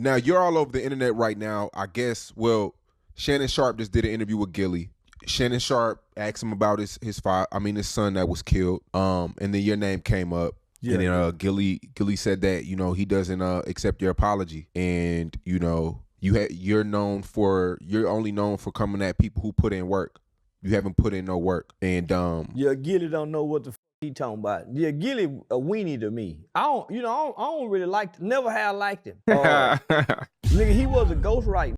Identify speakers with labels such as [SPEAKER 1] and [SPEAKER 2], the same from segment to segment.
[SPEAKER 1] Now you're all over the internet right now. I guess. Well, Shannon Sharp just did an interview with Gillie. Shannon Sharp asked him about his his son that was killed. And then your name came up. Yeah. And then Gillie said that he doesn't accept your apology, and you're only known for coming at people who put in work. You haven't put in no work, and
[SPEAKER 2] yeah, Gillie don't know what the he talking about. Yeah, Gillie a weenie to me. I don't really never have liked him. Nigga, he was a ghostwriter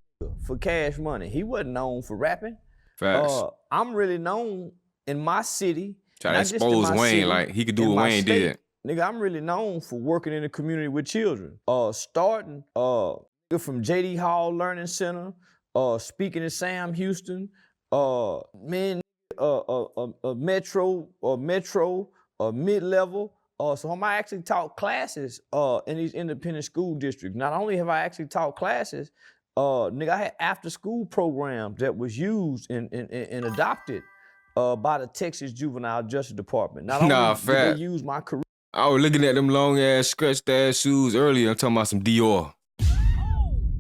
[SPEAKER 2] for Cash Money. He wasn't known for rapping.
[SPEAKER 3] Facts.
[SPEAKER 2] I'm really known in my city.
[SPEAKER 3] Try to expose Wayne
[SPEAKER 2] city,
[SPEAKER 3] like he could do what Wayne did.
[SPEAKER 2] Nigga, I'm really known for working in the community with children. Starting from JD Hall Learning Center, speaking at Sam Houston, Metro, mid-level. So I actually taught classes in these independent school districts. Not only have I actually taught classes, nigga, I had after-school programs that was used and adopted by the Texas Juvenile Justice Department. Not only did they use my career.
[SPEAKER 3] I was looking at them long-ass, scratched-ass shoes earlier. I'm talking about some Dior. I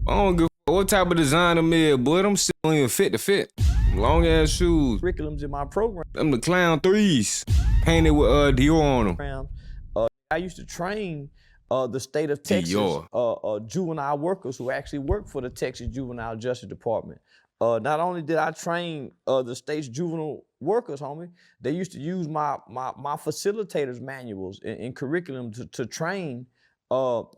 [SPEAKER 3] don't give a what type of design them is, boy. Them shit don't even fit to fit. Long-ass shoes.
[SPEAKER 2] Curriculums in my program.
[SPEAKER 3] Them the clown threes. Painted with Dior on them.
[SPEAKER 2] I used to train the state of Texas juvenile workers who actually work for the Texas Juvenile Justice Department. Not only did I train the state's juvenile workers, homie, they used to use my facilitators manuals in curriculum to train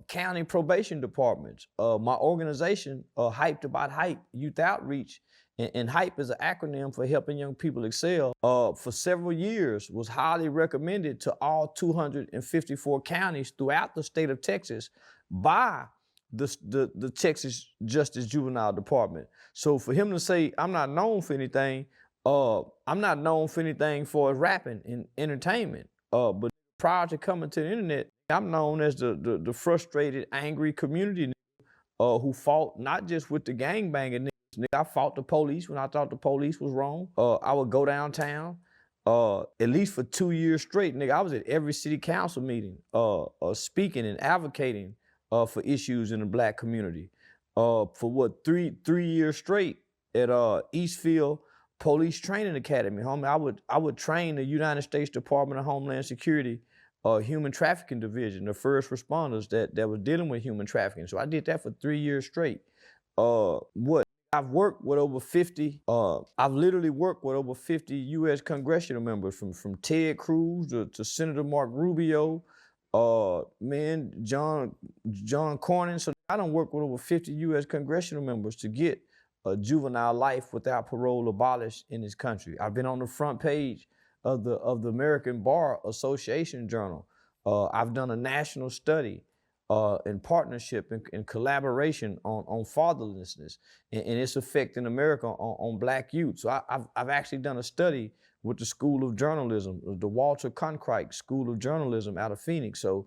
[SPEAKER 2] county probation departments. My organization, Hyped About Hype, Youth Outreach, and HYPE is an acronym for helping young people excel. For several years, was highly recommended to all 254 counties throughout the state of Texas by the Texas Justice Juvenile Department. So for him to say, I'm not known for anything, I'm not known for anything for rapping and entertainment. But prior to coming to the internet, I'm known as the frustrated, angry community who fought not just with the gangbanging. Nigga, I fought the police when I thought the police was wrong. I would go downtown at least for 2 years straight. Nigga, I was at every city council meeting speaking and advocating for issues in the black community. For what, three years straight at Eastfield Police Training Academy, homie. I would train the United States Department of Homeland Security Human Trafficking Division, the first responders that were dealing with human trafficking. So I did that for 3 years straight. I've worked with over 50, I've literally worked with over 50 U.S. congressional members, from Ted Cruz to Senator Mark Rubio, John Cornyn. So I done worked with over 50 U.S. congressional members to get juvenile life without parole abolished in this country. I've been on the front page of the American Bar Association Journal. I've done a national study in partnership and collaboration on fatherlessness and its effect in America on black youth. So I've actually done a study with the School of Journalism, the Walter Cronkite School of Journalism out of Phoenix. So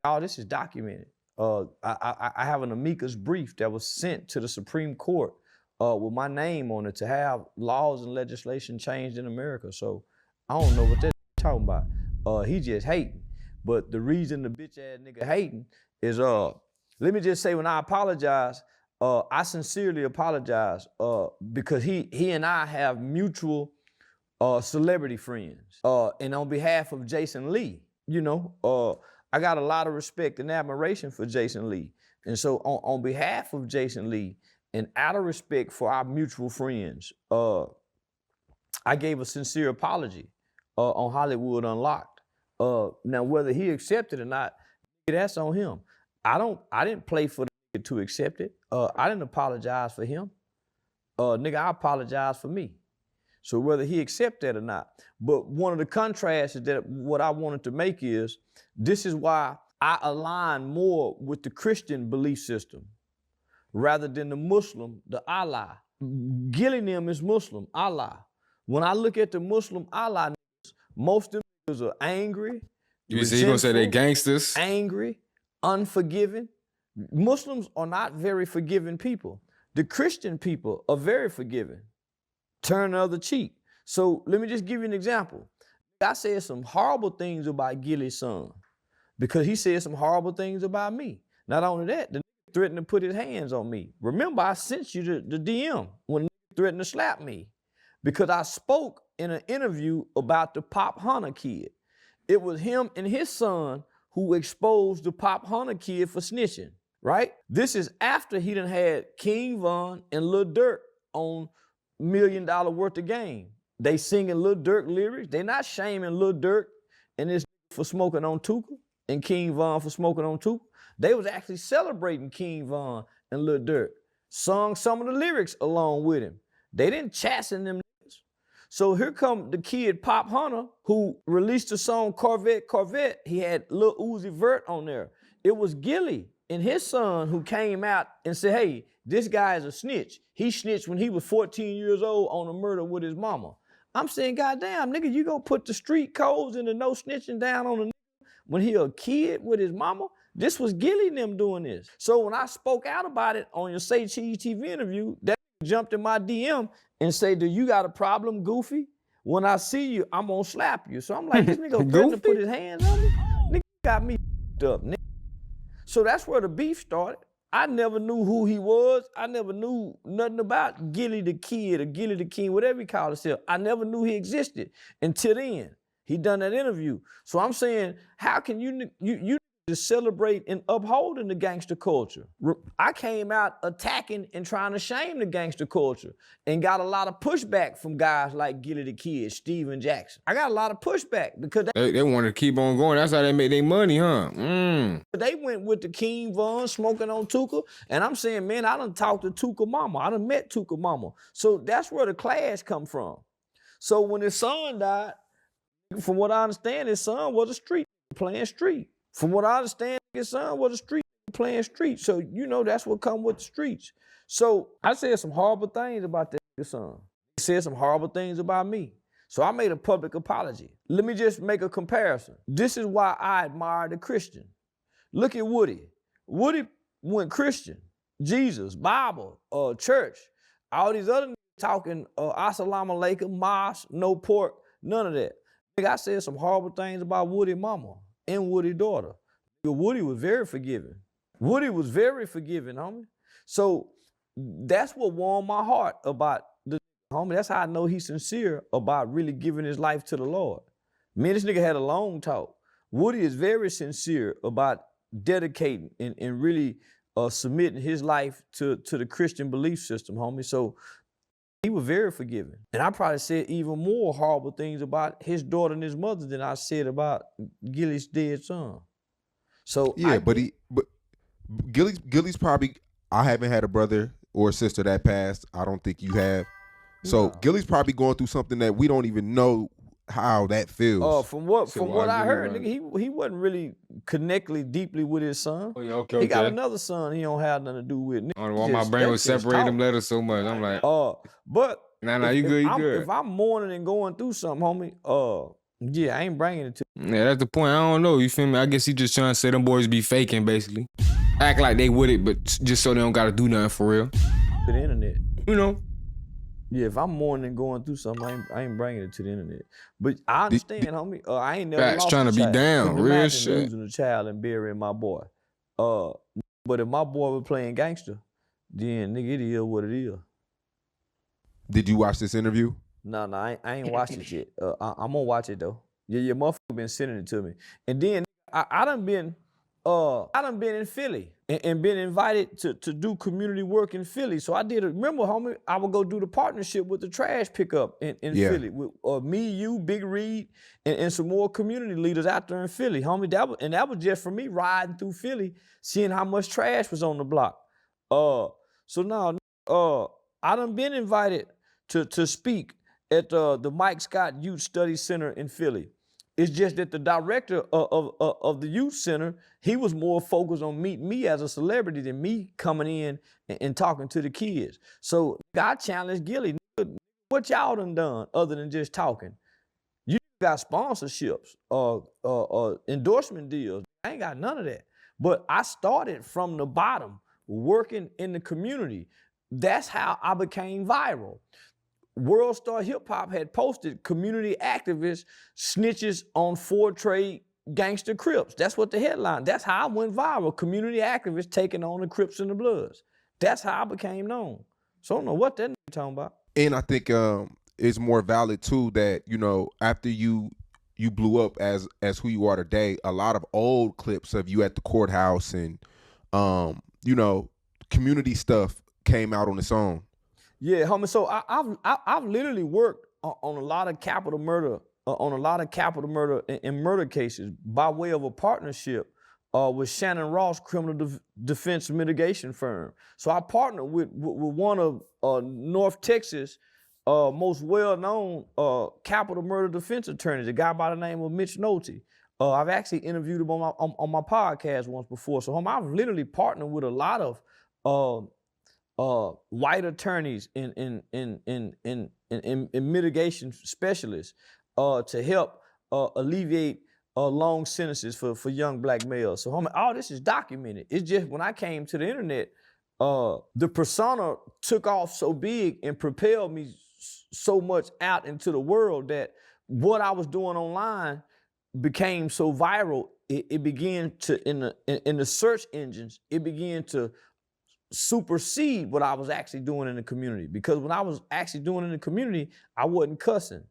[SPEAKER 2] all this is documented. I have an amicus brief that was sent to the Supreme Court with my name on it to have laws and legislation changed in America. So I don't know what they're talking about. He just hating. But the reason the bitch ass nigga hating is, let me just say, when I apologize, I sincerely apologize because he and I have mutual celebrity friends. And on behalf of Jason Lee, I got a lot of respect and admiration for Jason Lee. And so on behalf of Jason Lee and out of respect for our mutual friends, I gave a sincere apology on Hollywood Unlocked. Now, whether he accepted it or not, that's on him. I didn't play for the nigga to accept it. I didn't apologize for him. Nigga, I apologize for me. So whether he accept that or not. But one of the contrasts that what I wanted to make is, this is why I align more with the Christian belief system rather than the Muslim, the Allah. Gillie them is Muslim, Allah. When I look at the Muslim Allah, most of them are angry.
[SPEAKER 3] You gonna say they gangsters?
[SPEAKER 2] Angry, unforgiving. Muslims are not very forgiving people. The Christian people are very forgiving. Turn the other cheek. So let me just give you an example. I said some horrible things about Gillie's son because he said some horrible things about me. Not only that, the threatened to put his hands on me. Remember, I sent you the DM when threatened to slap me because I spoke in an interview about the Pop Hunter kid. It was him and his son who exposed the Pop Hunter kid for snitching, right? This is after he done had King Von and Lil Durk on $1 million worth of game. They singing Lil Durk lyrics. They not shaming Lil Durk and this for smoking on Tuka and King Von for smoking on Tuka. They was actually celebrating King Von and Lil Durk. Sung some of the lyrics along with him. They didn't chasten them. So here come the kid Pop Hunter who released the song Corvette, Corvette. He had Lil Uzi Vert on there. It was Gillie and his son who came out and said, hey, this guy is a snitch. He snitched when he was 14 years old on a murder with his mama. I'm saying, goddamn, nigga, you gonna put the street codes and the no snitching down on a nigga when he a kid with his mama? This was Gillie and them doing this. So when I spoke out about it on your Say Cheese TV interview, that jumped in my DM and said, do you got a problem, Goofy? When I see you, I'm gonna slap you. So I'm like, this nigga threatened to put his hands on me? Nigga got me up, nigga. So that's where the beef started. I never knew who he was. I never knew nothing about Gillie the Kid or Gillie the King, whatever he called himself. I never knew he existed until then. He done that interview. So I'm saying, how can you just celebrate and upholding the gangster culture? I came out attacking and trying to shame the gangster culture and got a lot of pushback from guys like Gillie the Kid, Steven Jackson. I got a lot of pushback because
[SPEAKER 3] they want to keep on going. That's how they make their money, huh?
[SPEAKER 2] They went with the King Von smoking on Tuka. And I'm saying, man, I done talked to Tuka mama. I done met Tuka mama. So that's where the clash come from. So when his son died, from what I understand, his son was a street playing street. From what I understand, his son was a street playing street. So, you know, that's what come with the streets. So I said some horrible things about that son. He said some horrible things about me. So I made a public apology. Let me just make a comparison. This is why I admire the Christian. Look at Woody. Woody went Christian, Jesus, Bible, church, all these other talking assalamu alaikum, mosque, no pork, none of that. I said some horrible things about Woody mama and Woody daughter. Woody was very forgiving. Woody was very forgiving, homie. So that's what warmed my heart about the homie. That's how I know he's sincere about really giving his life to the Lord. Me and this nigga had a long talk. Woody is very sincere about dedicating and really submitting his life to the Christian belief system, homie. So he was very forgiving. And I probably said even more horrible things about his daughter and his mother than I said about Gillie's dead son. So
[SPEAKER 1] yeah, but Gillie's probably, I haven't had a brother or a sister that passed. I don't think you have. So no. Gillie's probably going through something that we don't even know how that feels.
[SPEAKER 2] From what I heard, nigga, he wasn't really connected deeply with his son.
[SPEAKER 3] Oh, yeah, okay.
[SPEAKER 2] He got another son he don't have nothing to do with.
[SPEAKER 3] I don't know why my brain was separating them letters so much. I'm like,
[SPEAKER 2] but
[SPEAKER 3] nah, you good.
[SPEAKER 2] If I'm mourning and going through something, homie, yeah, I ain't bringing it to you.
[SPEAKER 3] Yeah, that's the point. I don't know, you feel me? I guess he just trying to say them boys be faking, basically. Act like they with it, but just so they don't gotta do nothing for real.
[SPEAKER 2] To the internet.
[SPEAKER 3] You know?
[SPEAKER 2] Yeah, if I'm mourning and going through something, I ain't bringing it to the internet. But I understand, homie. I ain't never lost
[SPEAKER 3] trying
[SPEAKER 2] a
[SPEAKER 3] to
[SPEAKER 2] child.
[SPEAKER 3] be down, real shit.
[SPEAKER 2] Losing a child and burying my boy. But if my boy was playing gangster, then nigga, it is what it is.
[SPEAKER 1] Did you watch this interview?
[SPEAKER 2] No, I ain't watched it yet. I'm gonna watch it though. Yeah, your motherfucker been sending it to me. And then I done been in Philly and been invited to do community work in Philly. So I did remember, homie, I would go do the partnership with the trash pickup in Philly with me, you, Big Reed, and some more community leaders out there in Philly, homie. That was just for me riding through Philly, seeing how much trash was on the block. So now I done been invited to speak at the Mike Scott Youth Study Center in Philly. It's just that the director of the youth center, he was more focused on meeting me as a celebrity than me coming in and talking to the kids. So I challenged Gillie, what y'all done other than just talking? You got sponsorships, endorsement deals. I ain't got none of that. But I started from the bottom, working in the community. That's how I became viral. World Star Hip Hop had posted community activists, snitches on Ford Trade gangster Crips. That's what the headline. That's how I went viral. Community activists taking on the Crips and the Bloods. That's how I became known. So I don't know what that nigga talking about.
[SPEAKER 1] And I think it's more valid too that, you know, after you blew up as who you are today, a lot of old clips of you at the courthouse and you know, community stuff came out on its own.
[SPEAKER 2] Yeah, homie. So I've literally worked on a lot of capital murder, and murder cases by way of a partnership with Shannon Ross Criminal Defense Mitigation Firm. So I partnered with one of North Texas most well-known capital murder defense attorneys, a guy by the name of Mitch Nolte. I've actually interviewed him on my podcast once before. So I've literally partnered with a lot of white attorneys in mitigation specialists to help alleviate long sentences for young black males. So all this is documented. It's just when I came to the internet, the persona took off so big and propelled me so much out into the world that what I was doing online became so viral. It began to in the search engines, it began to supersede what I was actually doing in the community. Because when I was actually doing in the community, I wasn't cussing.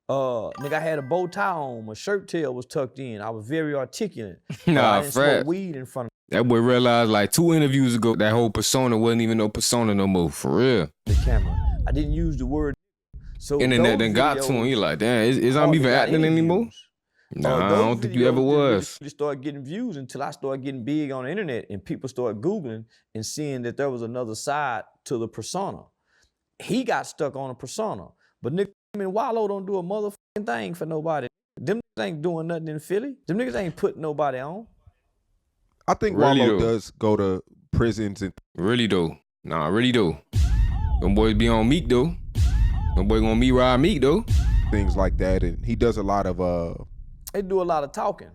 [SPEAKER 2] Nigga, I had a bow tie on, my shirt tail was tucked in. I was very articulate.
[SPEAKER 3] Nah,
[SPEAKER 2] I didn't smoke weed in front of
[SPEAKER 3] that boy realized like 2 interviews ago that whole persona wasn't even no persona no more, for real.
[SPEAKER 2] the camera. I didn't use the word. So
[SPEAKER 3] Internet
[SPEAKER 2] those
[SPEAKER 3] then got to
[SPEAKER 2] videos
[SPEAKER 3] him. He like, damn, is I'm
[SPEAKER 2] hardly
[SPEAKER 3] even
[SPEAKER 2] got
[SPEAKER 3] acting
[SPEAKER 2] any
[SPEAKER 3] anymore?
[SPEAKER 2] views.
[SPEAKER 3] Nah, I
[SPEAKER 2] Those
[SPEAKER 3] don't think you ever
[SPEAKER 2] videos didn't
[SPEAKER 3] was.
[SPEAKER 2] really start getting views until I started getting big on the internet and people started Googling and seeing that there was another side to the persona. He got stuck on a persona. But nigga, Wallo don't do a motherfucking thing for nobody. Them niggas ain't doing nothing in Philly. Them niggas ain't putting nobody on.
[SPEAKER 1] I think
[SPEAKER 3] Really
[SPEAKER 1] Wallo
[SPEAKER 3] though.
[SPEAKER 1] does go to prisons and
[SPEAKER 3] Really though. Nah, really though. Them boys be on Meek though. Them boy gonna ride Meek though.
[SPEAKER 1] things like that, and he does a lot of
[SPEAKER 2] They do a lot of talking.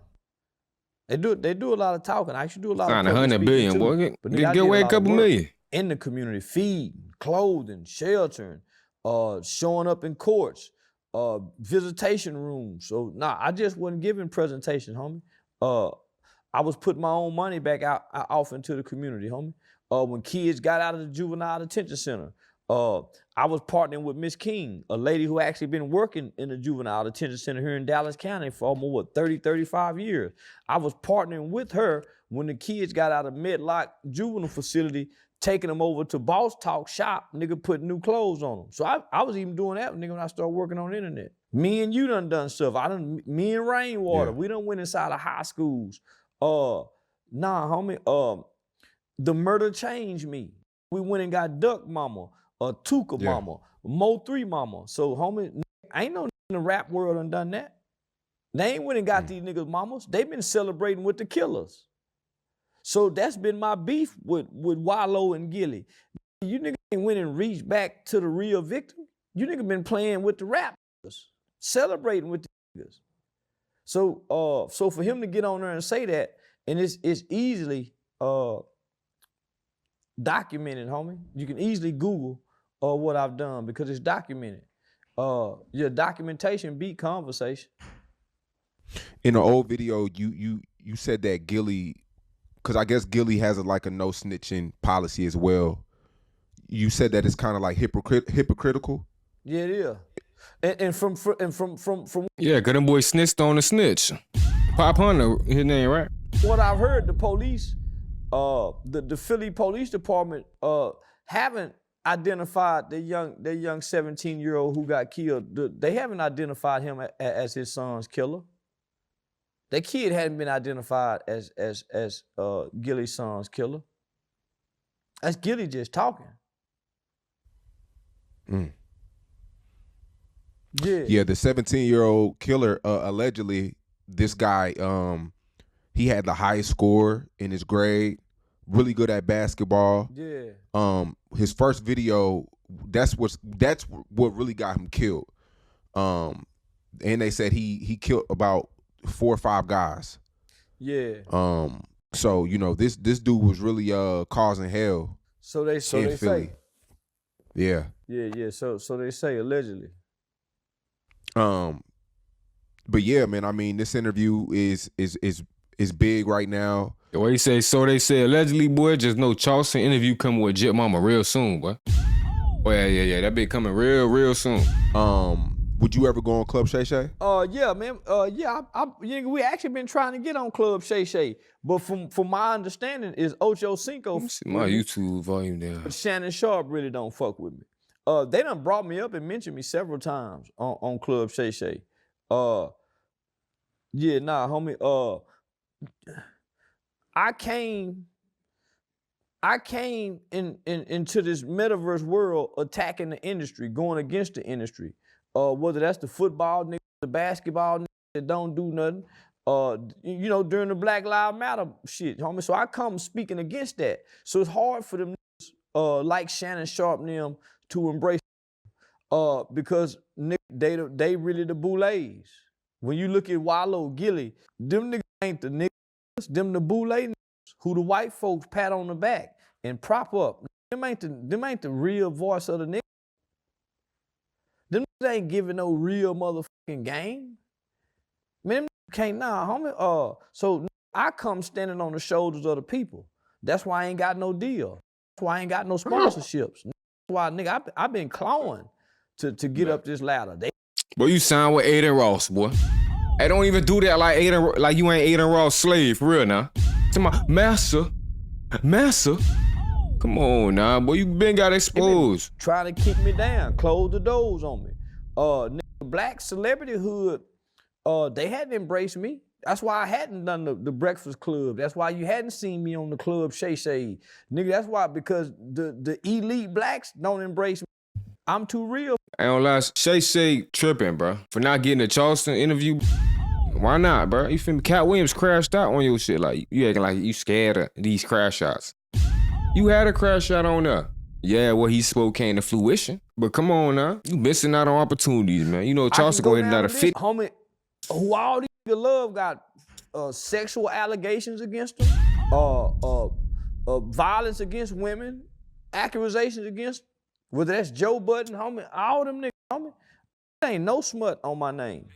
[SPEAKER 2] They do a lot of talking. I actually do a lot
[SPEAKER 3] Sign
[SPEAKER 2] of public
[SPEAKER 3] 100
[SPEAKER 2] speaking
[SPEAKER 3] billion,
[SPEAKER 2] too.
[SPEAKER 3] boy.
[SPEAKER 2] But nigga, I
[SPEAKER 3] Get
[SPEAKER 2] did
[SPEAKER 3] away a
[SPEAKER 2] lot of
[SPEAKER 3] couple
[SPEAKER 2] work
[SPEAKER 3] million.
[SPEAKER 2] in the community, feeding, clothing, sheltering, showing up in courts, visitation rooms. So I just wasn't giving presentations, homie. I was putting my own money back out off into the community, homie. When kids got out of the juvenile detention center, I was partnering with Miss King, a lady who actually been working in the juvenile detention center here in Dallas County for almost 30, 35 years. I was partnering with her when the kids got out of Medlock juvenile facility, taking them over to Boss Talk shop, nigga, putting new clothes on them. So I was even doing that, nigga, when I started working on the internet. Me and you done stuff. Me and Rainwater, we done went inside of high schools. Nah, homie, the murder changed me. We went and got Duck Mama, Tuka Mama, Mo 3 Mama. So, homie, ain't no in the rap world done that. They ain't went and got these niggas mamas. They been celebrating with the killers. So that's been my beef with Wallo and Gillie. You niggas ain't went and reached back to the real victim. You niggas been playing with the rap niggas, celebrating with the niggas. So, so for him to get on there and say that, and it's easily documented, homie. You can easily Google what I've done because it's documented. Your documentation beat conversation.
[SPEAKER 1] in the old video, you said that Gillie, because I guess Gillie has a no snitching policy as well. You said that it's kind of like hypocritical.
[SPEAKER 2] Yeah, it is. And from
[SPEAKER 3] Yeah, cause them boys snitched on the snitch. Pop Hunter, his name, right?
[SPEAKER 2] what I've heard, the police, the Philly Police Department haven't identified the young 17-year-old who got killed. They haven't identified him as his son's killer. That kid hadn't been identified as Gillie's son's killer. That's Gillie just talking.
[SPEAKER 1] Yeah, the 17-year-old killer, allegedly, this guy, he had the highest score in his grade, really good at basketball.
[SPEAKER 2] Yeah.
[SPEAKER 1] His first video, that's what really got him killed. And they said he killed about 4 or 5 guys.
[SPEAKER 2] Yeah.
[SPEAKER 1] So this dude was really causing hell.
[SPEAKER 2] So they
[SPEAKER 1] Philly.
[SPEAKER 2] say.
[SPEAKER 1] Yeah.
[SPEAKER 2] Yeah. So they say allegedly.
[SPEAKER 1] But yeah, man, I mean, this interview is big right now.
[SPEAKER 3] The way he say, so they say allegedly, boy, just know Charleston interview coming with Jet Mama real soon, boy. Oh yeah, that be coming real soon.
[SPEAKER 1] Would you ever go on Club Shay Shay?
[SPEAKER 2] Yeah, man. We actually been trying to get on Club Shay Shay, but from my understanding is Ocho Cinco.
[SPEAKER 3] Let me see my YouTube volume there.
[SPEAKER 2] But Shannon Sharp really don't fuck with me. They done brought me up and mentioned me several times on Club Shay Shay. Yeah, nah, homie. I came into this metaverse world attacking the industry, going against the industry. Whether that's the football niggas, the basketball niggas that don't do nothing, you know, during the Black Lives Matter shit, homie. So I come speaking against that. So it's hard for them niggas, like Shannon Sharp and them to embrace because niggas, they really the boulets. When you look at Wallo, Gillie, them niggas ain't the niggas, them the boulets niggas who the white folks pat on the back and prop up. Them ain't the real voice of the niggas. Them ain't giving no real motherfucking game. Man, them can't, nah, homie. So I come standing on the shoulders of the people. That's why I ain't got no deal. That's why I ain't got no sponsorships. That's why, nigga, I've been clawing to get up this ladder.
[SPEAKER 3] Boy, you signed with Aiden Ross, boy. Hey, don't even do that like Aiden, like you ain't Aiden Ross' slave, for real now. To my master. Come on now, boy, you been got exposed.
[SPEAKER 2] Trying to kick me down, close the doors on me. Nigga, black celebrity hood, they hadn't embraced me. That's why I hadn't done the Breakfast Club. That's why you hadn't seen me on the Club Shay Shay. Nigga, that's why, because the elite blacks don't embrace me. I'm too real.
[SPEAKER 3] I don't lie, Shay Shay tripping, bro. For not getting a Charleston interview. Why not, bro? You feel me? Cat Williams crashed out on your shit. Like, you acting like you scared of these crash shots. You had a crash shot on there. Yeah, what he spoke came to fruition. But come on now. You missing out on opportunities, man. You know, Charleston go ahead and out of 50.
[SPEAKER 2] Homie, who all these niggas love got sexual allegations against them, violence against women, accusations against, whether that's Joe Budden, homie, all them niggas, homie. It ain't no smut on my name.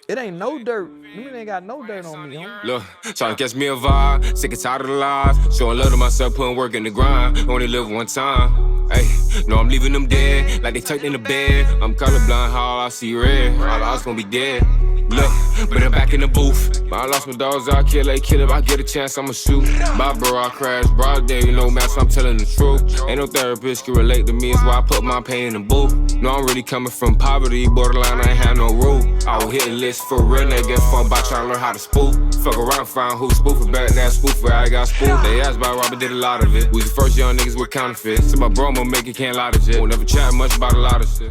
[SPEAKER 2] It ain't no dirt. Them ain't got no dirt on me, homie.
[SPEAKER 3] Look, trying to catch me a vibe, sick and tired of the lies. Showing love to myself, putting work in the grind. Only live one time. Hey, no, I'm leaving them dead, like they tucked in the bed. I'm colorblind, how I see red. All I was gonna be dead. Look, but I'm back in the booth. I lost my dogs, I kill, if I get a chance, I'ma shoot. Bye, bro, I crash, broad day, no mask, I'm telling the truth. Ain't no therapist can relate to me, it's why I put my pain in the booth. No, I'm really coming from poverty, borderline, I ain't have no rule. I will hit a list for real, they get fun by trying to learn how to spoof. Fuck around, find who spoofing back, that spoof where I got spoofed. They asked about Robert, did a lot of it. We was the first young niggas with counterfeits. So my bro, I'ma make it, can't lie to shit. Won't never chat much about a lot of shit.